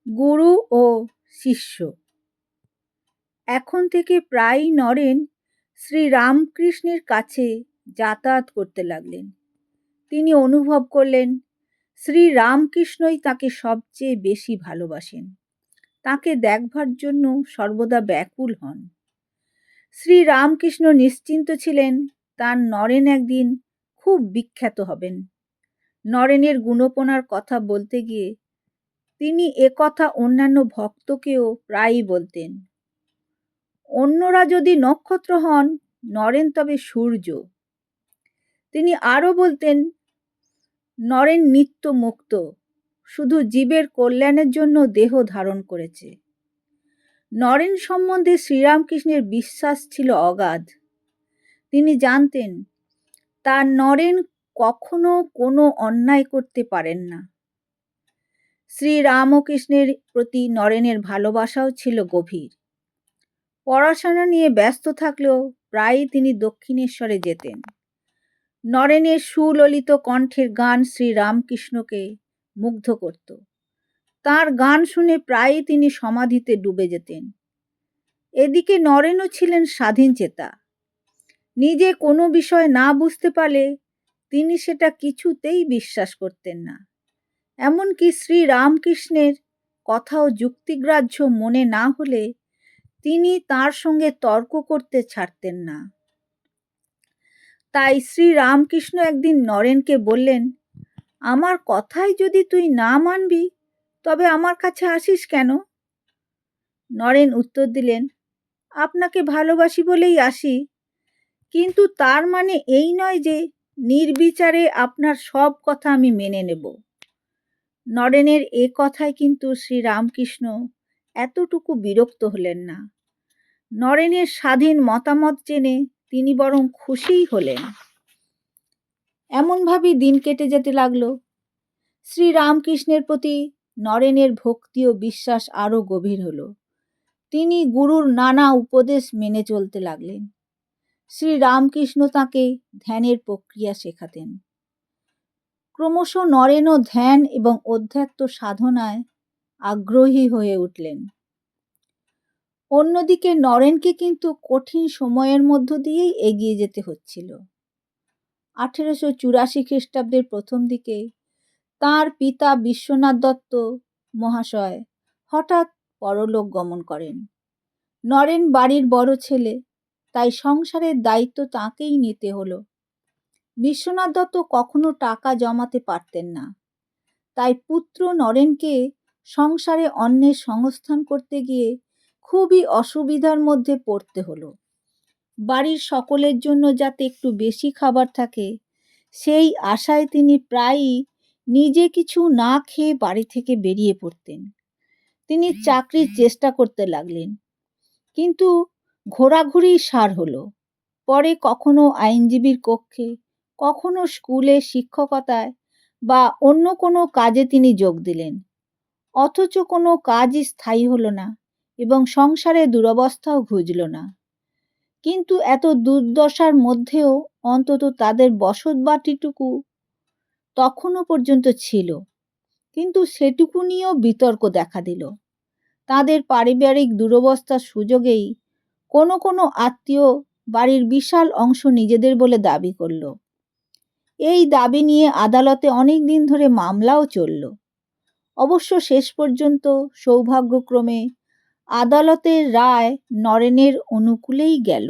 গুরু ও শিষ্য। এখন থেকে প্রায়ই নরেন শ্রী রামকৃষ্ণের কাছে যাতায়াত করতে লাগলেন। তিনি অনুভব করলেন শ্রী রামকৃষ্ণই তাকে সবচেয়ে বেশি ভালোবাসেন, তাকে দেখবার জন্য সর্বদা ব্যাকুল হন। শ্রী রামকৃষ্ণ নিশ্চিন্ত ছিলেন তার নরেন একদিন খুব বিখ্যাত হবেন। নরেনের গুণপনার কথা বলতে গিয়ে তিনি একথা অন্যান্য ভক্তকেও প্রায়ই বলতেন। অন্যরা যদি নক্ষত্র হন, নরেন তবে সূর্য। তিনি আরও বলতেন, নরেন নিত্য মুক্ত, শুধু জীবের কল্যাণের জন্য দেহ ধারণ করেছে। নরেন সম্বন্ধে শ্রীরামকৃষ্ণের বিশ্বাস ছিল অগাধ। তিনি জানতেন তার নরেন কখনো কোনো অন্যায় করতে পারেন না। শ্রীরামকৃষ্ণের প্রতি নরেনের ভালোবাসাও ছিল গভীর। পড়াশোনা নিয়ে ব্যস্ত থাকলেও প্রায়ই তিনি দক্ষিণেশ্বরে যেতেন। নরেনের সুললিত কণ্ঠের গান শ্রীরামকৃষ্ণকে মুগ্ধ করত। তার গান শুনে প্রায়ই তিনি সমাধিতে ডুবে যেতেন। এদিকে নরেনও ছিলেন স্বাধীন চেতা। নিজে কোনো বিষয় না বুঝতে পারলে তিনি সেটা কিছুতেই বিশ্বাস করতেন না। এমনকি শ্রীরামকৃষ্ণের কথাও যুক্তিগ্রাহ্য মনে না হলে তিনি তার সঙ্গে তর্ক করতে ছাড়তেন না। তাই শ্রীরামকৃষ্ণ একদিন নরেনকে বললেন, আমার কথাই যদি তুই না মানবি তবে আমার কাছে আসিস কেন? নরেন উত্তর দিলেন, আপনাকে ভালোবাসি বলেই আসি, কিন্তু তার মানে এই নয় যে নির্বিচারে আপনার সব কথা আমি মেনে নেব। নরেনের এ কথায় কিন্তু শ্রীরামকৃষ্ণ এতটুকু বিরক্ত হলেন না। নরেনের স্বাধীন মতামত জেনে তিনি বরং খুশিই হলেন। এমনভাবেই দিন কেটে যেতে লাগলো। শ্রীরামকৃষ্ণের প্রতি নরেনের ভক্তি ও বিশ্বাস আরও গভীর হলো। তিনি গুরুর নানা উপদেশ মেনে চলতে লাগলেন। শ্রীরামকৃষ্ণ তাকে ধ্যানের প্রক্রিয়া শেখাতেন। ক্রমশ নরেনও ধ্যান এবং অধ্যাত্ম সাধনায় আগ্রহী হয়ে উঠলেন। অন্যদিকে নরেনকে কিন্তু কঠিন সময়ের মধ্য দিয়েই এগিয়ে যেতে হচ্ছিল। 1884 খ্রিস্টাব্দের প্রথম দিকে তাঁর পিতা বিশ্বনাথ দত্ত মহাশয় হঠাৎ পরলোক গমন করেন। নরেন বাড়ির বড় ছেলে, তাই সংসারের দায়িত্ব তাঁকেই নিতে হলো। বিশ্বনাথ দত্ত কখনো টাকা জমাতে পারতেন না, তাই পুত্র নরেনকে সংসারে অন্যের সংস্থান করতে গিয়ে খুবই অসুবিধার মধ্যে পড়তে হলো। বাড়ির সকলের জন্য যাতে একটু বেশি খাবার থাকে, সেই আশায় তিনি প্রায়ই নিজে কিছু না খেয়ে বাড়ি থেকে বেরিয়ে পড়তেন। তিনি চাকরির চেষ্টা করতে লাগলেন, কিন্তু ঘোরাঘুরি সার হলো। পরে কখনো আইনজীবীর কক্ষে, কখনো স্কুলে শিক্ষকতায় বা অন্য কোনো কাজে তিনি যোগ দিলেন। অথচ কোনো কাজই স্থায়ী হলো না এবং সংসারে দুরবস্থাও ঘুচল না। কিন্তু এত দুর্দশার মধ্যেও অন্তত তাদের বসত বাটিটুকু তখনও পর্যন্ত ছিল, কিন্তু সেটুকু নিয়েও বিতর্ক দেখা দিল। তাদের পারিবারিক দুরবস্থার সুযোগেই কোনো কোনো আত্মীয় বাড়ির বিশাল অংশ নিজেদের বলে দাবি করল। এই দাবি নিয়ে আদালতে অনেক দিন ধরে মামলাও চলল। অবশ্য শেষ পর্যন্ত সৌভাগ্যক্রমে আদালতের রায় নরেনের অনুকূলেই গেল।